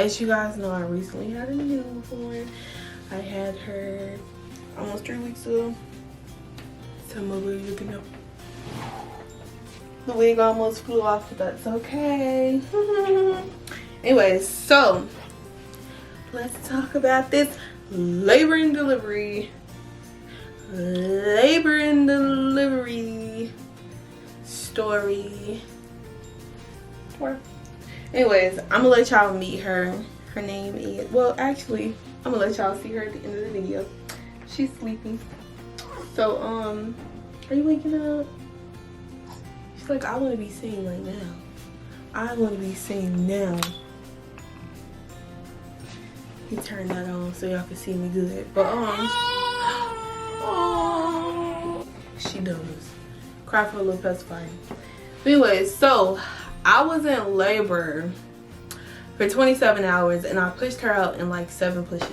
as you guys know, I recently had a newborn. I had her almost 3 weeks ago. So my wig looking up. The wig almost flew off, but that's okay. Anyways, so let's talk about this labor and delivery story. Anyways, I'm gonna let y'all meet her. Her name is, well, actually, I'm gonna let y'all see her at the end of the video. She's sleeping. So, are you waking up? She's like, I want to be seen right now. I want to be seen now. You turn that on so y'all can see me good. But, oh, she does. Cry for a little pacifier. Anyways, so I was in labor for 27 hours and I pushed her out in like 7 pushes.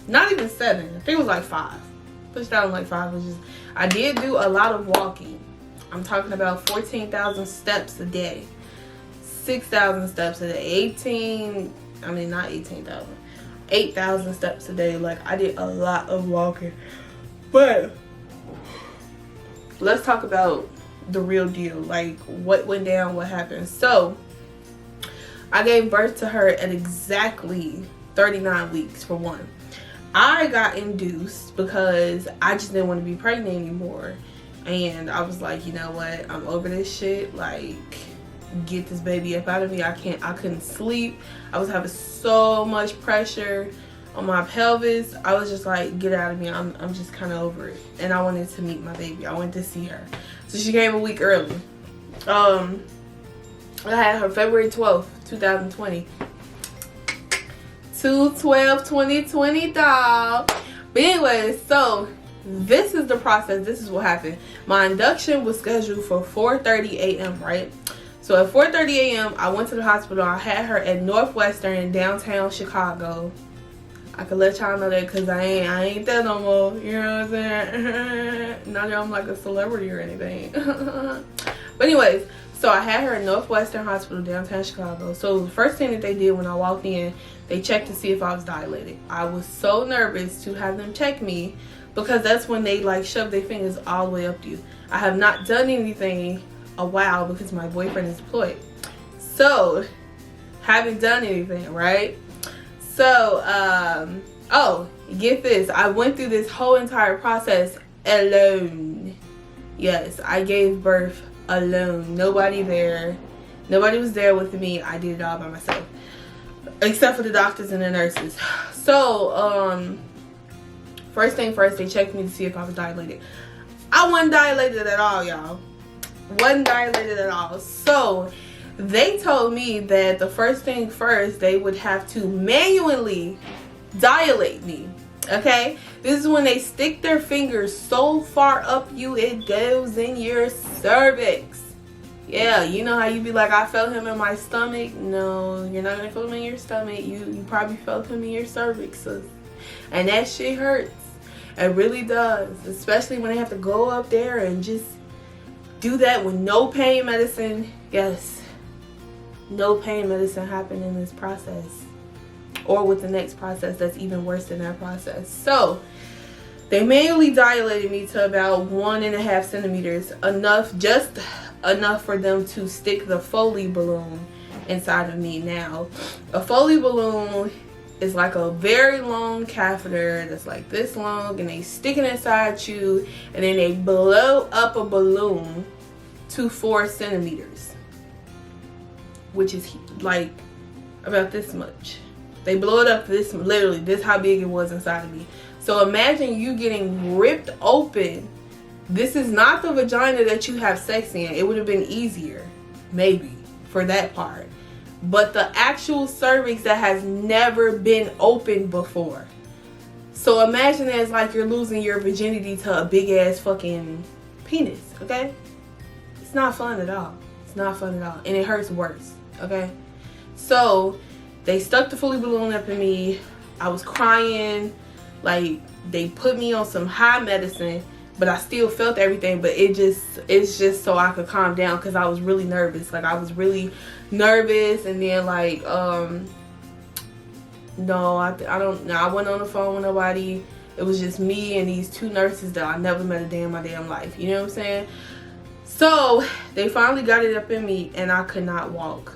Not even 7. I think it was like 5. Pushed out in like 5 pushes. I did do a lot of walking. I'm talking about 14,000 steps a day. 6,000 steps a day. 8,000 steps a day. Like, I did a lot of walking. But let's talk about the real deal. Like, what went down, what happened. So I gave birth to her at exactly 39 weeks for one. I got induced because I just didn't want to be pregnant anymore. And I was like, you know what? I'm over this shit. Like, get this baby up out of me. I couldn't sleep. I was having so much pressure on my pelvis. I was just like, get out of me. I'm just kind of over it. And I wanted to meet my baby. I wanted to see her. So she came a week early. I had her February 12th, 2020. 2/12/2020, dog. But anyway, so this is the process. This is what happened. My induction was scheduled for 4:30 a.m. right? So at 4:30 a.m. I went to the hospital. I had her at Northwestern in downtown Chicago. I could let y'all know that because I ain't there no more. You know what I'm saying? Not that I'm like a celebrity or anything. But anyways, so I had her at Northwestern Hospital, downtown Chicago. So the first thing that they did when I walked in, they checked to see if I was dilated. I was so nervous to have them check me because that's when they like shove their fingers all the way up to you. I have not done anything a while because my boyfriend is deployed. So, haven't done anything, right? So, oh, get this. I went through this whole entire process alone. Yes, I gave birth alone. Nobody there. Nobody was there with me. I did it all by myself. Except for the doctors and the nurses. So, first thing first, they checked me to see if I was dilated. I wasn't dilated at all, y'all. Wasn't dilated at all. So, they told me that the first thing first, they would have to manually dilate me. Okay? This is when they stick their fingers so far up you, it goes in your cervix. Yeah, you know how you be like, I felt him in my stomach? No, you're not gonna feel him in your stomach. You probably felt him in your cervix, sis. And that shit hurts. It really does. Especially when they have to go up there and just do that with no pain medicine. Yes. No pain medicine happened in this process. Or with the next process that's even worse than that process. So, they manually dilated me to about 1.5 centimeters. Just enough for them to stick the Foley balloon inside of me. Now, a Foley balloon is like a very long catheter that's like this long, and they stick it inside you, and then they blow up a balloon to 4 centimeters, which is like about this much. They blow it up this, literally this how big it was inside of me. So imagine you getting ripped open. This is not the vagina that you have sex in. It would have been easier, maybe, for that part. But the actual cervix that has never been opened before. So imagine that it's like you're losing your virginity to a big ass fucking penis, okay? It's not fun at all. It's not fun at all. And it hurts worse, okay? So they stuck the Foley balloon up in me. I was crying. Like, they put me on some high medicine, but I still felt everything. But it's just so I could calm down because I was really nervous. Like, I was really nervous. And then, like, No, I don't. No, I wasn't on the phone with nobody. It was just me and these 2 nurses that I never met a day in my damn life. You know what I'm saying? So they finally got it up in me, and I could not walk.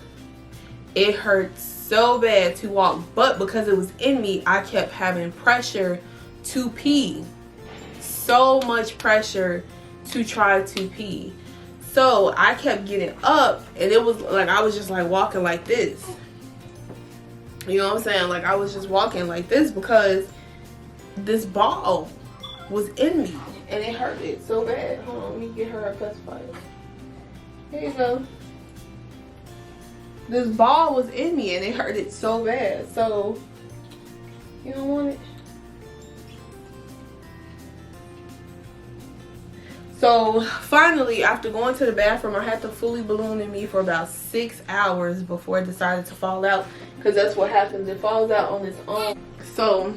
It hurt so bad to walk, but because it was in me, I kept having pressure to pee. So much pressure to try to pee. So I kept getting up, and it was like I was just like walking like this. You know what I'm saying? Like I was just walking like this because this ball was in me, and it hurted so bad. Hold on, let me get her a pacifier. Here you go. This ball was in me, and it hurted so bad. So you don't want it. So finally, after going to the bathroom, I had to fully balloon in me for about 6 hours before it decided to fall out, because that's what happens. It falls out on its own. So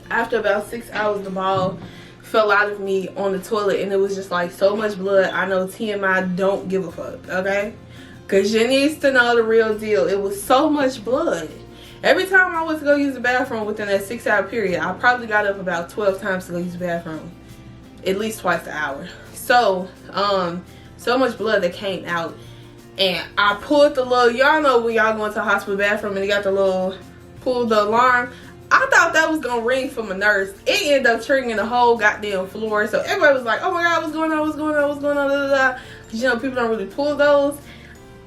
after about 6 hours, the ball fell out of me on the toilet, and it was just like so much blood. I know TMI, don't give a fuck, okay? Because you need to know the real deal. It was so much blood. Every time I went to go use the bathroom within that 6 hour period, I probably got up about 12 times to go use the bathroom. At least twice an hour. So, so much blood that came out. And I pulled the little, y'all know when y'all go into the hospital bathroom and they got the little, pull the alarm. I thought that was gonna ring from a nurse. It ended up triggering the whole goddamn floor. So everybody was like, oh my God, what's going on, what's going on, what's going on, da, da, da. Cause you know, people don't really pull those.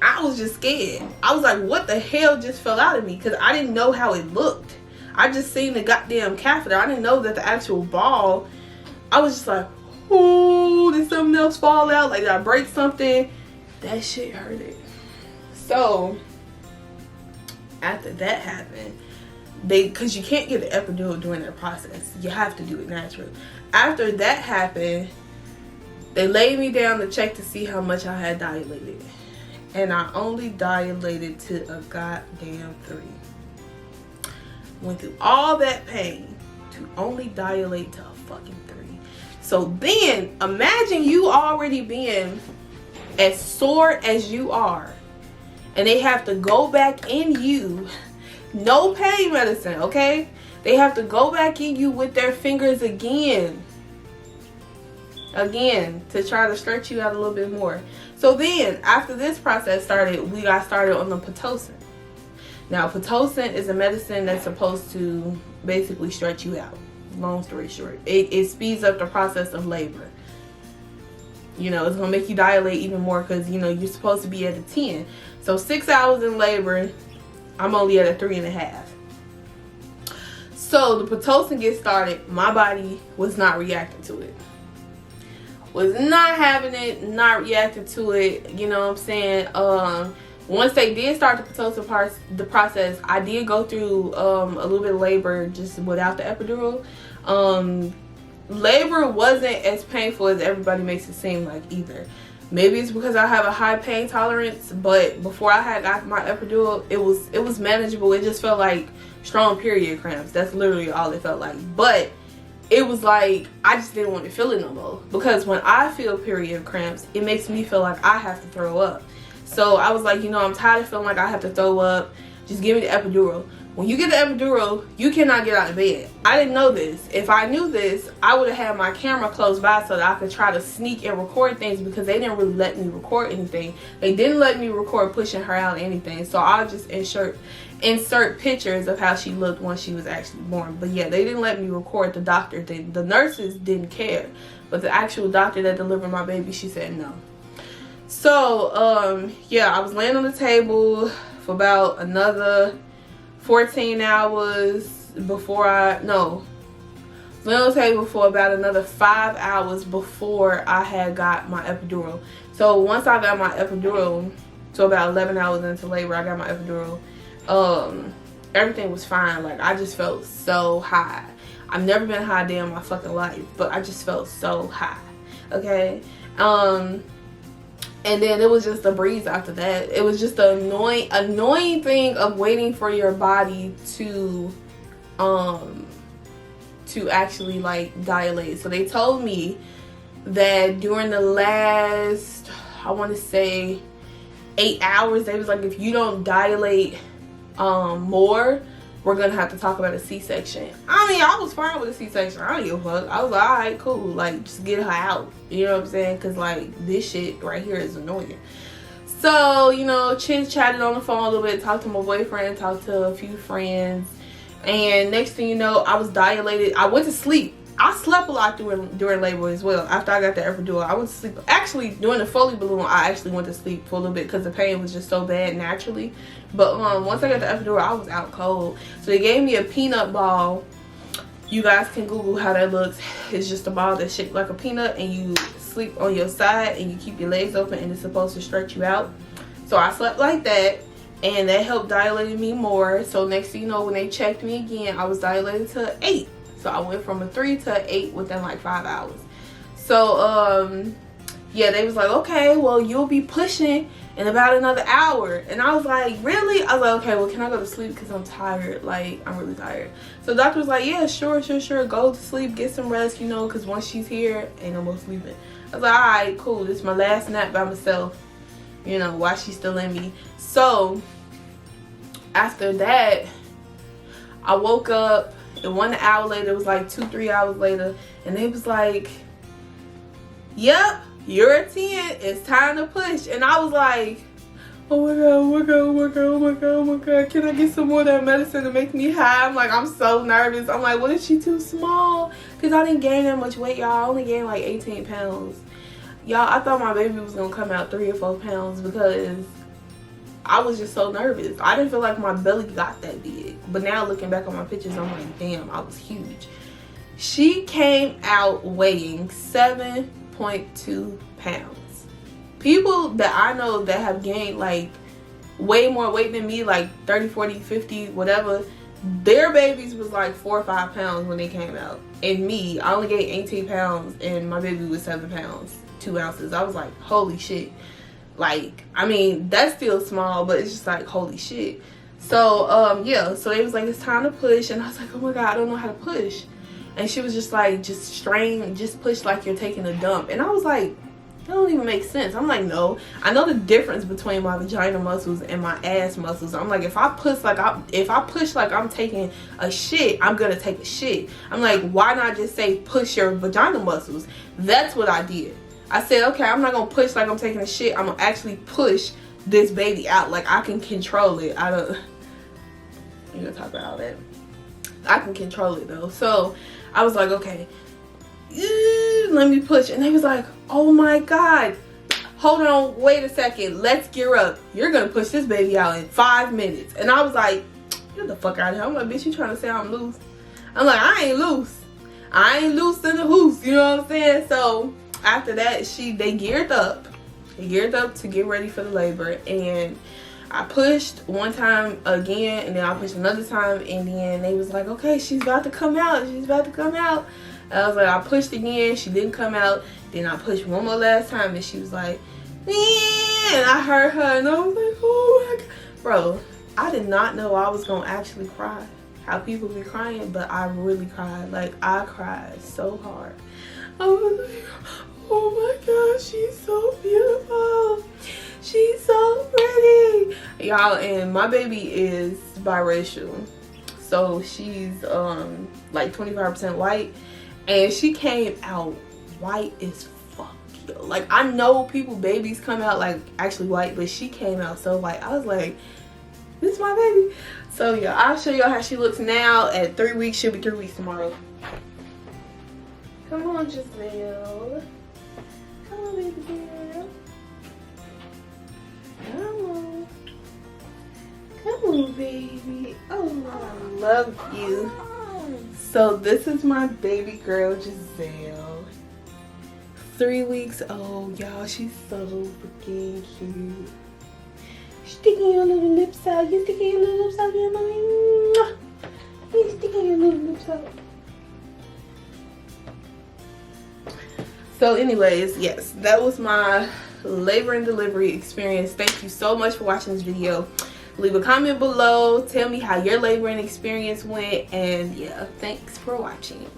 I was just scared. I was like, what the hell just fell out of me? Cause I didn't know how it looked. I just seen the goddamn catheter. I didn't know that the actual ball. I was just like, oh, did something else fall out? Like, did I break something? That shit hurted. So, after that happened, because you can't get the epidural during that process. You have to do it naturally. After that happened, they laid me down to check to see how much I had dilated. And I only dilated to a goddamn 3. Went through all that pain to only dilate to a fucking 3. So then, imagine you already being as sore as you are, and they have to go back in you, no pain medicine, okay? They have to go back in you with their fingers again, to try to stretch you out a little bit more. So then, after this process started, we got started on the Pitocin. Now, Pitocin is a medicine that's supposed to basically stretch you out. Long story short, it speeds up the process of labor. You know, it's gonna make you dilate even more because, you know, you're supposed to be at a 10. So 6 hours in labor, I'm only at a 3.5. So the Pitocin gets started. My body was not reacting to it. Was not having it, not reacting to it. You know what I'm saying? Once they did start the Pitocin process, I did go through a little bit of labor just without the epidural. Labor wasn't as painful as everybody makes it seem like either. Maybe it's because I have a high pain tolerance, but before I had got my epidural, it was manageable. It just felt like strong period cramps. That's literally all it felt like. But it was like I just didn't want to feel it no more, because when I feel period cramps, it makes me feel like I have to throw up. So I was like, you know, I'm tired of feeling like I have to throw up. Just give me the epidural. When you get the epidural, you cannot get out of bed. I didn't know this. If I knew this, I would have had my camera close by so that I could try to sneak and record things, because they didn't really let me record anything. They didn't let me record pushing her out or anything. So I'll just insert pictures of how she looked when she was actually born. But yeah, they didn't let me record the doctor thing. The nurses didn't care. But the actual doctor that delivered my baby, she said no. So, yeah, I was laying on the table for about another 14 hours before laying on the table for about another 5 hours before I had got my epidural. So once I got my epidural, so about 11 hours into labor, I got my epidural. Everything was fine. Like, I just felt so high. I've never been high day in my fucking life, but I just felt so high. Okay. And then it was just a breeze after that. It was just the annoying thing of waiting for your body to actually like dilate. So they told me that during the last, I want to say 8 hours, they was like, if you don't dilate more we're gonna have to talk about a C-section. I mean, I was fine with a C-section. I don't give a fuck. I was like, all right, cool. Like, just get her out. You know what I'm saying? Because, like, this shit right here is annoying. So, you know, chit-chatted on the phone a little bit, talked to my boyfriend, talked to a few friends. And next thing you know, I was dilated. I went to sleep. I slept a lot during labor as well. After I got the epidural, I went to sleep. Actually, during the Foley balloon, I actually went to sleep for a little bit because the pain was just so bad naturally. But once I got the epidural, I was out cold. So they gave me a peanut ball. You guys can Google how that looks. It's just a ball that's shaped like a peanut, and you sleep on your side and you keep your legs open, and it's supposed to stretch you out. So I slept like that, and that helped dilate me more. So next thing you know, when they checked me again, I was dilated to 8. So I went from a 3 to 8 within like 5 hours. So yeah, they was like, okay, well, you'll be pushing in about another hour. And I was like, really? I was like, okay, well, can I go to sleep because I'm tired? Like, I'm really tired. So the doctor was like, yeah, sure, go to sleep, get some rest, you know, because once she's here, ain't no more sleeping. I was like, all right, cool, this is my last nap by myself, you know, while she's still in me. So after that, I woke up. And 1 hour later, it was like 2-3 hours later, and they was like, yep, you're a 10, it's time to push. And I was like, oh my god, can I get some more of that medicine to make me high? I'm like, I'm so nervous. I'm like, what if she too small? Because I didn't gain that much weight, y'all. I only gained like 18 pounds. Y'all, I thought my baby was gonna come out 3 or 4 pounds because I was just so nervous. I didn't feel like my belly got that big. But now looking back on my pictures, I'm like, damn, I was huge. She came out weighing 7.2 pounds. People that I know that have gained like way more weight than me, like 30, 40, 50, whatever, their babies was like 4 or 5 pounds when they came out. And me, I only gained 18 pounds and my baby was 7 pounds, 2 ounces. I was like, holy shit. Like, I mean, that's still small, but it's just like, holy shit. So yeah, so it was like, it's time to push. And I was like, oh my god, I don't know how to push. And she was just like, just strain, just push like you're taking a dump. And I was like, that don't even make sense. I'm like, no, I know the difference between my vagina muscles and my ass muscles. I'm like, if I push like I'm taking a shit, I'm gonna take a shit. I'm like, why not just say push your vagina muscles? That's what I did. I said, okay, I'm not gonna push like I'm taking a shit. I'm gonna actually push this baby out. Like, I can control it. I don't, you're gonna talk about all that. I can control it though. So I was like, okay, let me push. And they was like, oh my god, hold on, wait a second, let's gear up. You're gonna push this baby out in 5 minutes. And I was like, get the fuck out of here. I'm like, bitch, you trying to say I'm loose? I'm like, I ain't loose. I ain't loose in the hoose, you know what I'm saying? So after that, they geared up. They geared up to get ready for the labor. And I pushed one time again, and then I pushed another time, and then they was like, okay, she's about to come out. She's about to come out. And I was like, I pushed again. She didn't come out. Then I pushed one more last time, and she was like, yeah. And I heard her, and I was like, oh my god. Bro, I did not know I was going to actually cry. How people be crying, but I really cried. Like, I cried so hard. I was like, oh my god, she's so beautiful. She's so pretty. Y'all, and my baby is biracial. So she's like 25% white. And she came out white as fuck. Yo. Like, I know people, babies come out like actually white, but she came out so white. I was like, this is my baby. So yeah, I'll show y'all how she looks now at 3 weeks. She'll be 3 weeks tomorrow. Come on, Giselle. Come on, baby girl. Come on. Come on, baby. Oh, I love you. So this is my baby girl, Giselle. 3 weeks old, y'all. She's so freaking cute. Sticking your little lips out. You sticking your little lips out, your mommy. You sticking your little lips out. So anyways, yes, that was my labor and delivery experience. Thank you so much for watching this video. Leave a comment below. Tell me how your laboring experience went. And yeah, thanks for watching.